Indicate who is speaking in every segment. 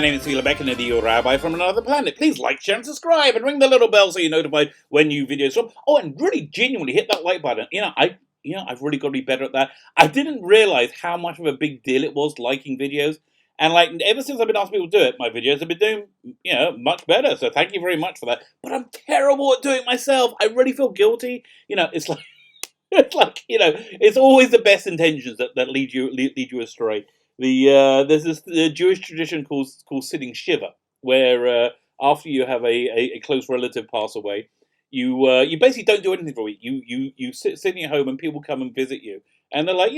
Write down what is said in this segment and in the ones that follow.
Speaker 1: my name is the Rabbi from another planet. Please like, share, and subscribe, and ring the little bell so you're notified when new videos drop. Oh, and really genuinely hit that like button. I've really got to be better at that. I didn't realize how much of a big deal it was liking videos. And ever since I've been asking people to do it, my videos have been doing, much better. So thank you very much for that. But I'm terrible at doing it myself. I really feel guilty. It's like, it's always the best intentions that lead you astray. There's this Jewish tradition called sitting shiva, where after you have a close relative pass away, you basically don't do anything for a week. You sit in your home and people come and visit you, and they're like,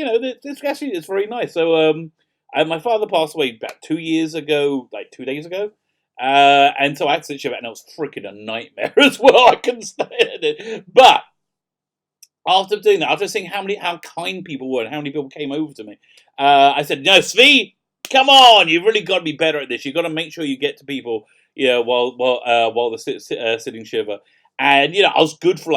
Speaker 1: this actually is very nice. So my father passed away about 2 years ago, like 2 days ago. And so I had to sit shiva, and it was freaking a nightmare as well. I couldn't stand it. But after doing that, after seeing how kind people were and how many people came over to me, I said, "No, Svi, come on! You've really got to be better at this. You've got to make sure you get to people, while they're sitting shiva." And I was good for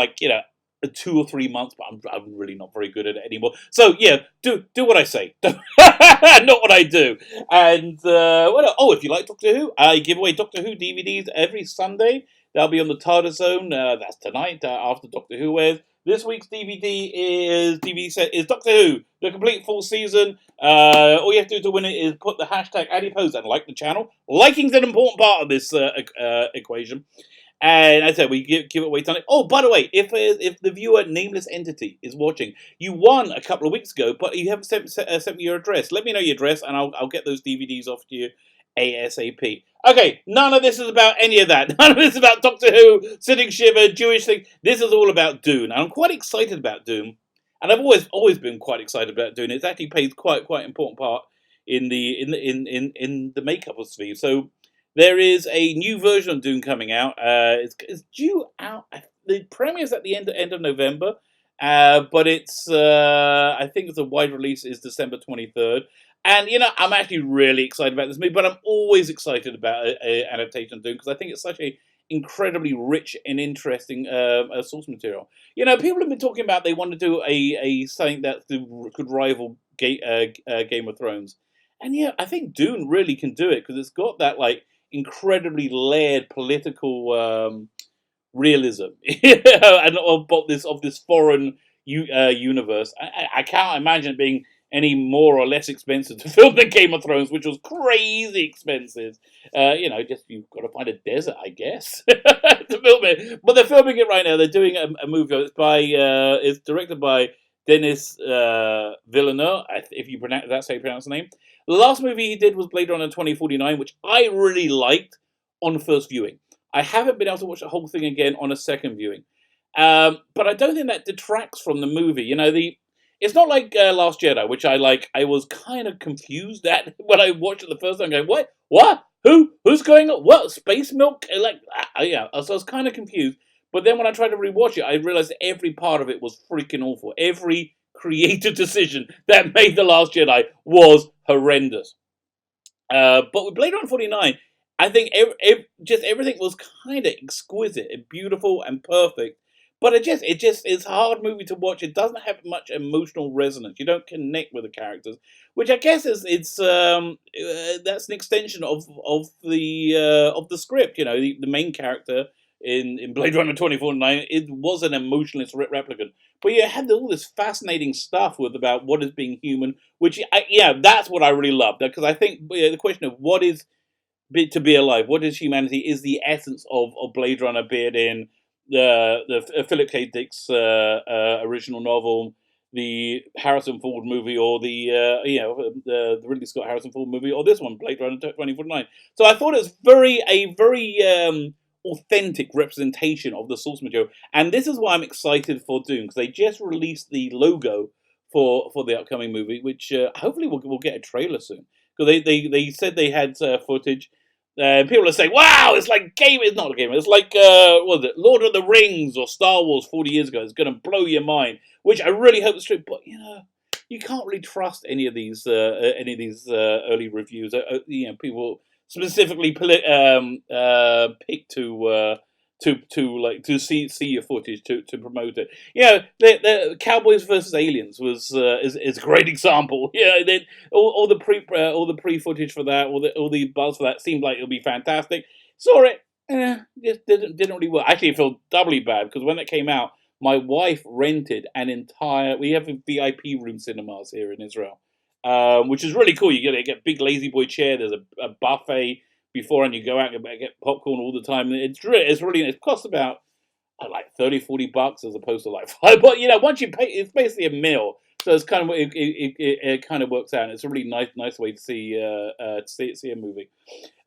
Speaker 1: 2 or 3 months, but I'm really not very good at it anymore. So do what I say, not what I do. And if you like Doctor Who, I give away Doctor Who DVDs every Sunday. They'll be on the TARDIS Zone. That's tonight after Doctor Who airs. This week's DVD set is Doctor Who, the complete full season. All you have to do to win it is put the hashtag #AddiePost and like the channel. Liking's an important part of this equation. And as I said, we give it away tonight. Oh, by the way, if the viewer Nameless Entity is watching, you won a couple of weeks ago, but you haven't sent me your address. Let me know your address, and I'll get those DVDs off to you ASAP. Okay, none of this is about any of that. None of this is about Doctor Who, sitting shiva, Jewish thing. This is all about Dune. And I'm quite excited about Dune. And I've always been quite excited about Dune. It actually plays quite an important part in the makeup of Svi. So there is a new version of Dune coming out. It's due out. The premiere's at the end of November. But it's I think the wide release is December 23rd. And, I'm actually really excited about this movie, but I'm always excited about an adaptation of Dune because I think it's such a incredibly rich and interesting source material. People have been talking about they want to do a something that could rival Game of Thrones. And, I think Dune really can do it because it's got that, incredibly layered political realism and of this foreign universe. I can't imagine it being any more or less expensive to film than Game of Thrones, which was crazy expensive. Just you've got to find a desert, I guess, to film it. But they're filming it right now. They're doing a movie. It's directed by Denis Villeneuve, if you pronounce that's how you pronounce the name. The last movie he did was Blade Runner 2049, which I really liked on first viewing. I haven't been able to watch the whole thing again on a second viewing, but I don't think that detracts from the movie. It's not like Last Jedi, which I like. I was kind of confused at when I watched it the first time, going, "What? Who's going on? What? Space milk?" So I was kind of confused. But then when I tried to rewatch it, I realized that every part of it was freaking awful. Every creative decision that made The Last Jedi was horrendous. But with Blade Runner 49, I think just everything was kind of exquisite and beautiful and perfect. But it's a hard movie to watch. It doesn't have much emotional resonance. You don't connect with the characters, which I guess that's an extension of the script. The main character in Blade Runner 2049, it was an emotionless replicant. But you had all this fascinating stuff about what is being human, which that's what I really loved, because I think the question of what is to be alive, what is humanity, is the essence of Blade Runner, be it in the Philip K. Dick's original novel, the Harrison Ford movie, or the Ridley Scott Harrison Ford movie, or this one, Blade Runner 2049. So I thought it was a very authentic representation of the source material, and this is why I'm excited for Dune, because they just released the logo for the upcoming movie, which hopefully we'll get a trailer soon, because they said they had footage. People are saying, "Wow, it's like game." It's not a game. It's like what was it, Lord of the Rings or Star Wars 40 years ago. It's going to blow your mind, which I really hope is true. But you can't really trust any of these early reviews. People specifically pick to to see your footage to promote it. The Cowboys versus Aliens is a great example. All the pre footage for that, all the buzz for that seemed like it'll be fantastic. Saw it, just didn't really work. Actually, I feel doubly bad because when it came out, my wife rented an entire. We have a VIP room cinemas here in Israel, which is really cool. You get a big lazy boy chair. There's a buffet before, and you go out and get popcorn all the time. It costs about like 30-40 bucks as opposed to like five. But once you pay, it's basically a meal. So it's kind of it kind of works out. And it's a really nice way to see a movie.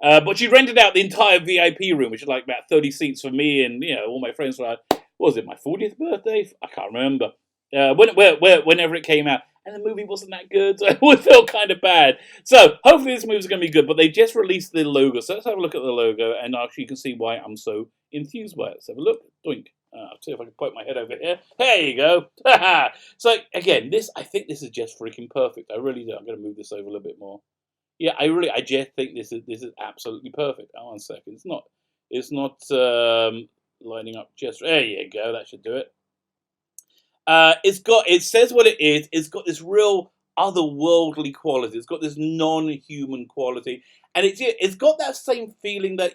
Speaker 1: But she rented out the entire VIP room, which is like about 30 seats for me and all my friends. Were like, what was it, my 40th birthday? I can't remember. Whenever it came out. And the movie wasn't that good, so I felt kind of bad. So hopefully this movie's going to be good, but they just released the logo. So let's have a look at the logo, and actually you can see why I'm so enthused by it. Let's have a look. Doink. I'll see if I can point my head over here. There you go. So again, I think this is just freaking perfect. I really do. I'm going to move this over a little bit more. Yeah, I just think this is absolutely perfect. Oh, 1 second. It's not lining up just. There you go. That should do it. It says what it is. It's got this real otherworldly quality. It's got this non-human quality, and it's got that same feeling that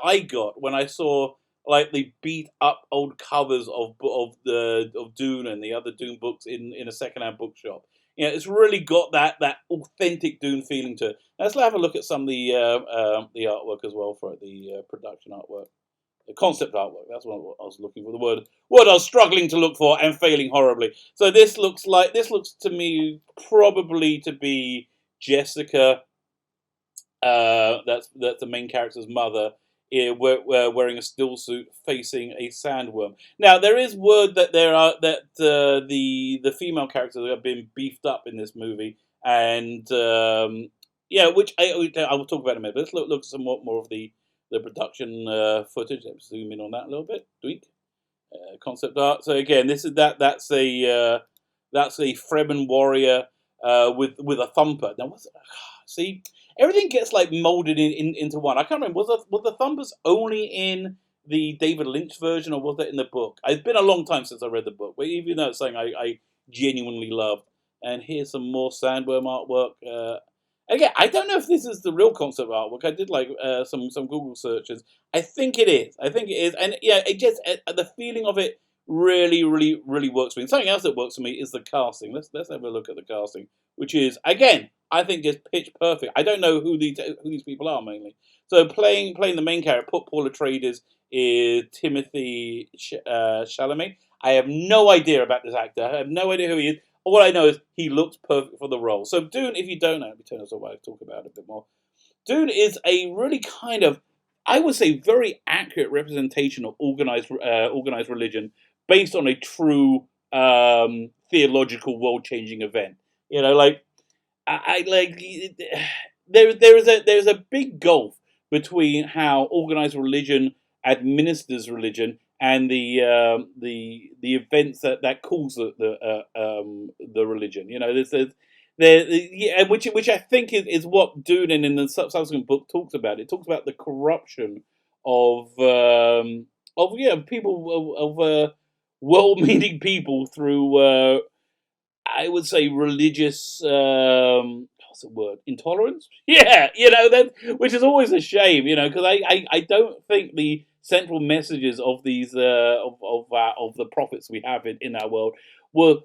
Speaker 1: I got when I saw like the beat up old covers of Dune and the other Dune books in a secondhand bookshop. It's really got that authentic Dune feeling to it. Let's have a look at some of the artwork as well for it, the production artwork. The concept artwork, that's what I was looking for. The word I was struggling to look for and failing horribly. So this looks to me probably to be Jessica. That's the main character's mother, wearing a still suit facing a sandworm. Now there is word that the female characters have been beefed up in this movie, and which I will talk about in a minute. But let's look at some more of the production footage. Let's zoom in on that a little bit. Tweak. Concept art. So again, that's a Fremen warrior with a thumper. Now, see, everything gets like molded into one. I can't remember. Was the thumpers only in the David Lynch version, or was that in the book? It's been a long time since I read the book, but even though it's something I genuinely loved. And here's some more sandworm artwork. Again, I don't know if this is the real concept artwork. I did like some Google searches. I think it is. And it just the feeling of it really, really, really works for me. And something else that works for me is the casting. Let's have a look at the casting, which is again, I think just pitch perfect. I don't know who these people are mainly. So playing the main character, Paul Atreides, is Timothy Chalamet. I have no idea about this actor. I have no idea who he is. All I know is he looks perfect for the role. So Dune, if you don't know, let me turn this away and talk about it a bit more. Dune is a really kind of, I would say, very accurate representation of organized religion based on a true theological world-changing event. There's a big gulf between how organized religion administers religion and the events that cause the religion. Which I think is what Dune in the subsequent book talks about. It talks about the corruption of people of well-meaning people through I would say religious what's the word, intolerance. Which is always a shame, because I don't think the central messages of these of the prophets we have in our world was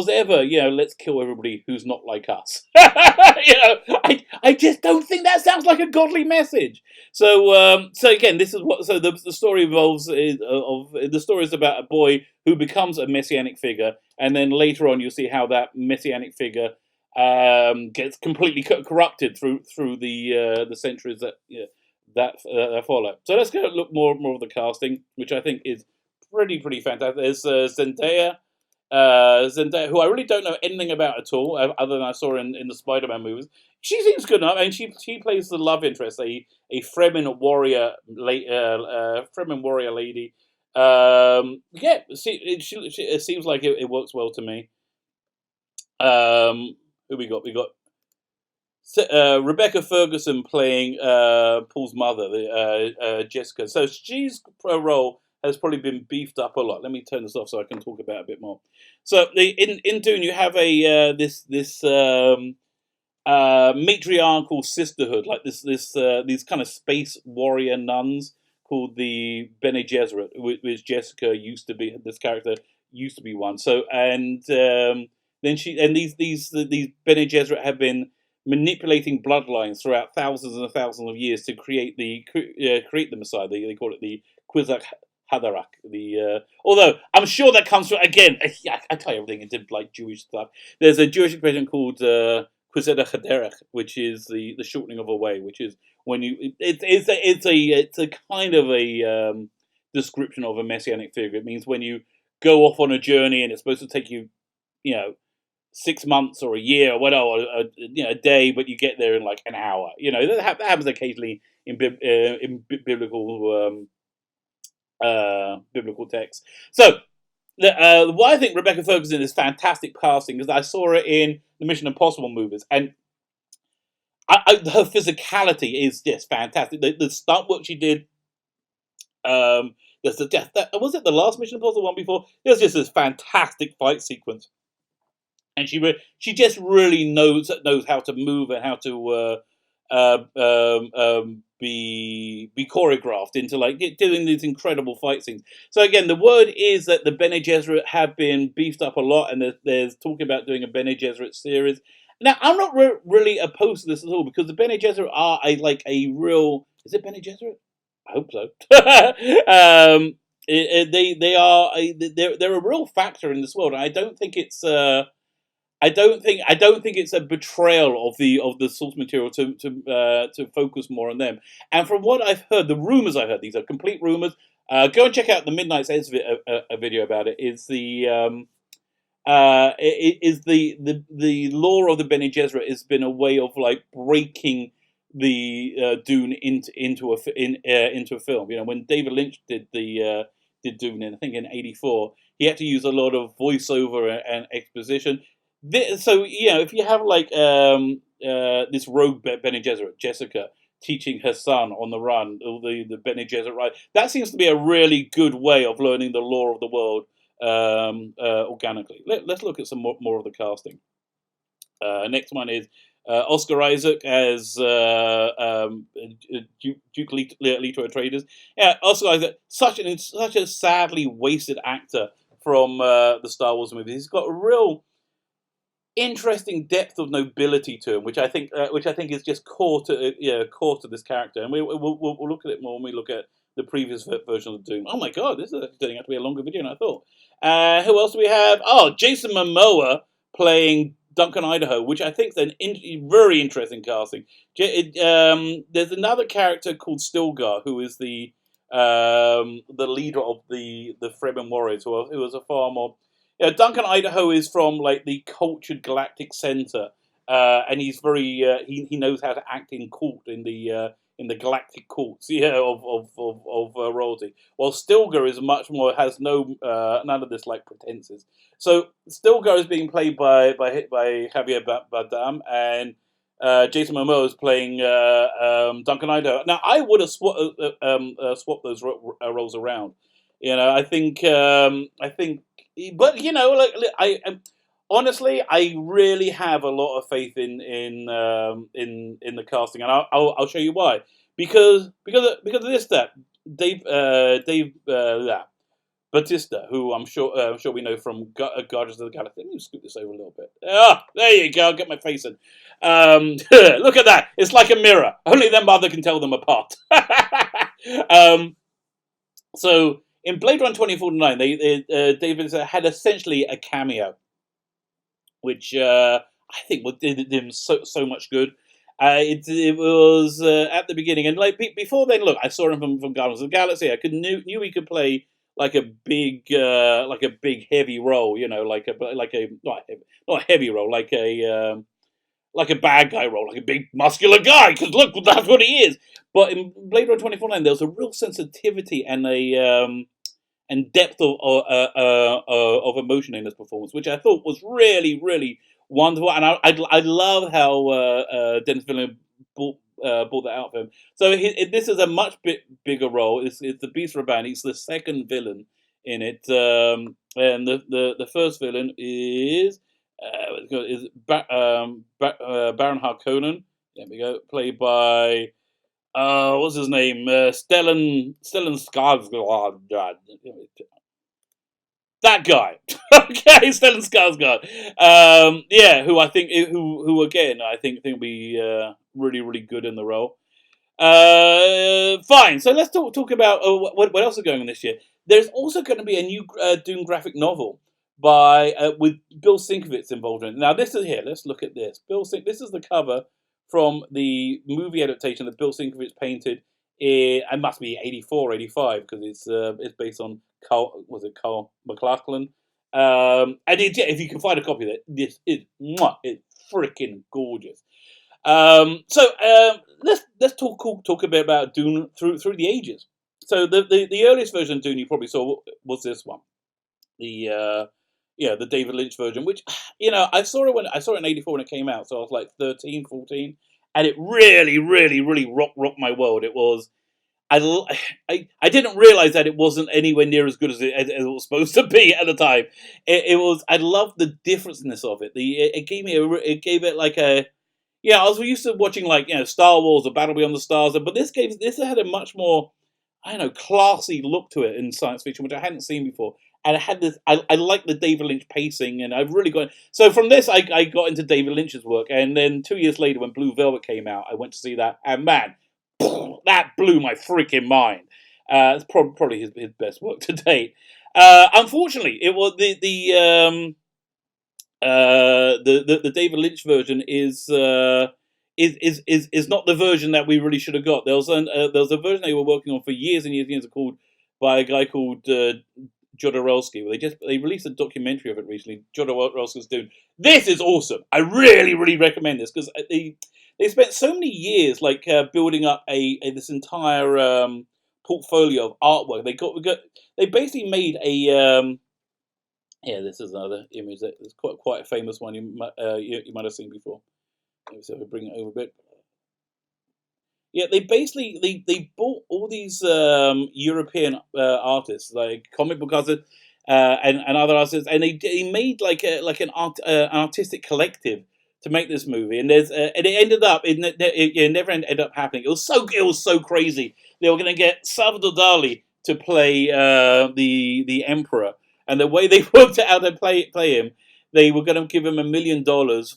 Speaker 1: ever let's kill everybody who's not like us. I just don't think that sounds like a godly message. So again, this is what the story involves the story is about a boy who becomes a messianic figure, and then later on you'll see how that messianic figure gets completely corrupted through the centuries that follow. So let's go look more of the casting, which I think is pretty fantastic. There's Zendaya, who I really don't know anything about at all, other than I saw in the Spider-Man movies. She seems good enough, and she plays the love interest, a Fremen warrior lady. It seems like it works well to me. Who we got? We got Rebecca Ferguson playing Paul's mother, Jessica. So she's role has probably been beefed up a lot. Let me turn this off so I can talk about it a bit more. So in Dune you have a this matriarchal sisterhood, like these kind of space warrior nuns called the Bene Gesserit, which Jessica used to be. This character used to be one. So then these Bene Gesserit have been manipulating bloodlines throughout thousands and thousands of years to create the Messiah. They call it the Kwisatz Haderach. Although I'm sure that comes from again. I tell you everything into like Jewish stuff. There's a Jewish expression called Kwisatz Haderach, which is the shortening of a way, which is when you it's a kind of a description of a messianic figure. It means when you go off on a journey and it's supposed to take you, 6 months or a year or whatever, or a day, but you get there in like an hour. That happens occasionally in biblical texts. So why I think Rebecca Ferguson is fantastic casting is I saw her in the Mission Impossible movies, and her physicality is just fantastic. The stunt work she did. Was it the last Mission Impossible one before? There's just this fantastic fight sequence, and she just really knows how to move and how to be choreographed into like doing these incredible fight scenes. So again, the word is that the Bene Gesserit have been beefed up a lot, and there's talking about doing a Bene Gesserit series. Now, I'm not really opposed to this at all because the Bene Gesserit are a real. Is it Bene Gesserit? I hope so. They're a real factor in this world, and I don't think it's a betrayal of the source material to focus more on them. And from what I've heard, the rumors I've heard, these are complete rumors. Go and check out the Midnight Saints a video about it. Is the lore of the Bene Gesserit has been a way of like breaking the Dune into a film. When David Lynch did Dune, I think in '84, he had to use a lot of voiceover and exposition. So if you have like this rogue Bene Gesserit, Jessica, teaching her son on the run, or the Bene Gesserit, right? That seems to be a really good way of learning the lore of the world organically. Let's look at some more of the casting. Next one is Oscar Isaac as Duke Leto Atreides. Yeah, Oscar Isaac, such a sadly wasted actor from the Star Wars movies. He's got a real interesting depth of nobility to him, which I think is just core to this character. And we'll look at it more when we look at the previous version of Doom. Oh my God, this is turning out to be a longer video than I thought. Who else do we have? Oh, Jason Momoa playing Duncan Idaho, which I think is very interesting casting. There's another character called Stilgar, who is the leader of the Fremen warriors, who was a far more. Duncan Idaho is from like the cultured galactic center, and he's very he knows how to act in court in the galactic courts, of royalty. While Stilgar is much more has none of this like pretenses. So Stilgar is being played by Javier Bardem, and Jason Momoa is playing Duncan Idaho. Now I would have swapped those roles around. I think, but honestly, I really have a lot of faith in the casting, and I'll show you why. Because of this Dave Bautista, who I'm sure we know from Guardians of the Galaxy. Let me scoot this over a little bit. There you go. I'll get my face in. Look at that. It's like a mirror. Only their mother can tell them apart. So in Blade Runner 2049, David had essentially a cameo, which I think did him so much good. It was at the beginning, and like before then, look, I saw him from Guardians of the Galaxy. I knew he could play like a big heavy role, not a heavy role, like a bad guy role, like a big muscular guy. Because look, that's what he is. But in Blade Runner 2049, there was a real sensitivity and and depth of emotion in this performance, which I thought was really, really wonderful. And I love how Dennis Villeneuve brought that out for him. So this is a much bigger role. It's the Beast Rabbi. He's the second villain in it, and the first villain is Baron Harkonnen. There we go, played by what's his name? Stellan Skarsgård. That guy. Okay, Stellan Skarsgård. Yeah, who I think who again I think will be really really good in the role. Fine. So let's talk about what else is going on this year. There's also going to be a new Dune graphic novel by with Bill Sienkiewicz involved in it. Now this is here. Let's look at this. This is the cover from the movie adaptation that Bill Sienkiewicz painted. It must be 84, 85 because it's based on Carl McLachlan. And if you can find a copy of it, this is it's freaking gorgeous. So let's talk a bit about Dune through the ages. So the earliest version of Dune you probably saw was this one, the David Lynch version, which I saw it in '84 when it came out, so I was like 13, 14, and it really rocked my world. It was. I didn't realize that it wasn't anywhere near as good as it was supposed to be at the time. It was. I loved the differenceness of it. It gave it like a. Yeah, I was used to watching like Star Wars or Battle Beyond the Stars, but this had a much more classy look to it in science fiction, which I hadn't seen before. And it had this. I like the David Lynch pacing, and I've really got. So from this, I got into David Lynch's work, and then 2 years later, when Blue Velvet came out, I went to see that, and man, that blew my freaking mind. It's probably his best work to date. Unfortunately, it was the David Lynch version is not the version that we really should have got. There was a version they were working on for years and years and years by a guy called Jodorowsky. They released a documentary of it recently. Jodorowsky's Dune. This is awesome. I really recommend this because they spent so many years building up this entire portfolio of artwork. They basically made a. Yeah, this is another image that's quite a famous one. You might have seen before. Let me see if I bring it over a bit. Yeah, they basically they bought all these European artists, like comic book artists and other artists, and they made an artistic collective to make this movie. And and it ended up it never ended up happening. It was so crazy. They were going to get Salvador Dali to play the Emperor. And the way they worked it out to play him, they were going to give him $1 million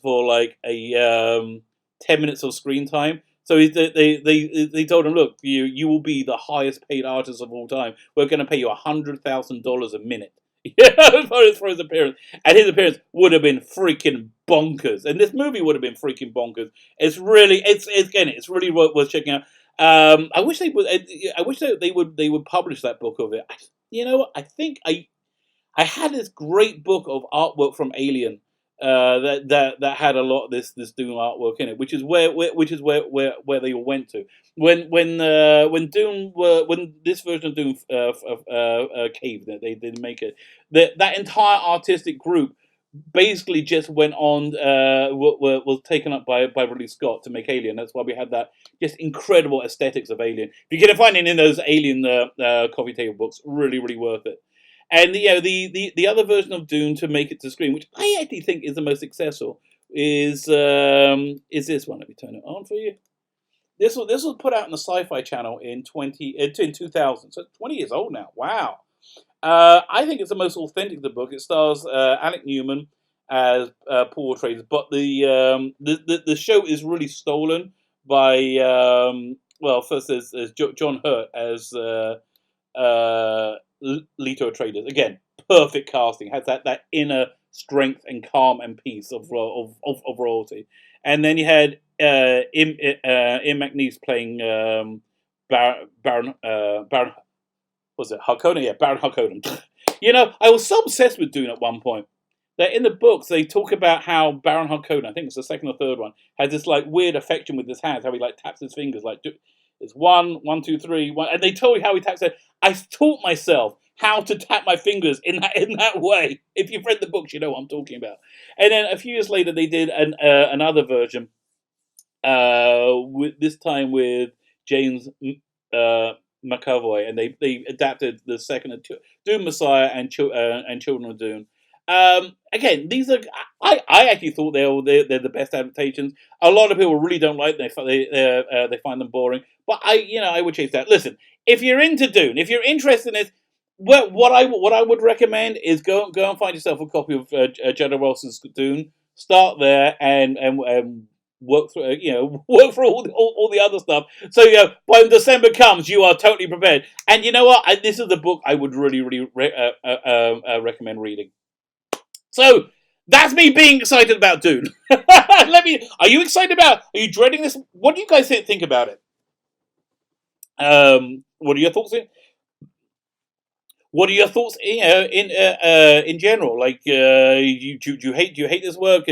Speaker 1: for like a 10 minutes of screen time. So they told him, look, you will be the highest paid artist of all time. We're going to pay you $100,000 a minute. For his appearance, and his appearance would have been freaking bonkers, and this movie would have been freaking bonkers. It's really worth checking out. I wish they would publish that book of it. You know what? I think I had this great book of artwork from Alien that had a lot of this Dune artwork in it, which is where they all went to when this version of Dune caved. They didn't make it. That entire artistic group basically just went on was taken up by Ridley Scott to make Alien. That's why we had that just incredible aesthetics of Alien. If you can find it in those Alien coffee table books, really worth it. And the other version of Dune to make it to screen, which I actually think is the most successful, is this one. Let me turn it on for you. This was put out on the Sci-Fi Channel in 2000, so 20 years old now. Wow. I think it's the most authentic of the book. It stars Alec Newman as Paul Atreides, but the show is really stolen by first there's John Hurt as Leto Atreides. Again, perfect casting. Has that inner strength and calm and peace of royalty. And then you had Im McNeice playing Baron was it Harkonnen? Yeah, Baron Harkonnen. I was so obsessed with Dune at one point that in the books they talk about how Baron Harkonnen, I think it's the second or third one, has this weird affection with his hands, how he taps his fingers it's 1, 1, 2, 3, 1, and they told you how he taps it. I taught myself how to tap my fingers in that way. If you've read the books, you know what I'm talking about. And then a few years later, they did another version. This time with James McAvoy, and they adapted the second of Dune Messiah and Children of Dune. Again, these are I actually thought they're the best adaptations. A lot of people really don't like them. They find them boring, but I would chase that. Listen, if you're into Dune, if you're interested in this, what I would recommend is go and find yourself a copy of Jedi Wilson's Dune. Start there and work through work through all the other stuff. So when December comes, you are totally prepared. And you know what? This is the book I would really recommend reading. So that's me being excited about Dune. Are you excited about? Are you dreading this? What do you guys think about it? What are your thoughts? What are your thoughts? In general, like, do you hate this work?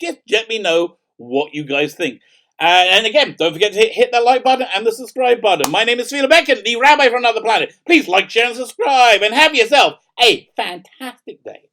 Speaker 1: Just let me know what you guys think. And again, don't forget to hit that like button and the subscribe button. My name is Felix Becken, the Rabbi from another planet. Please like, share, and subscribe, and have yourself a fantastic day.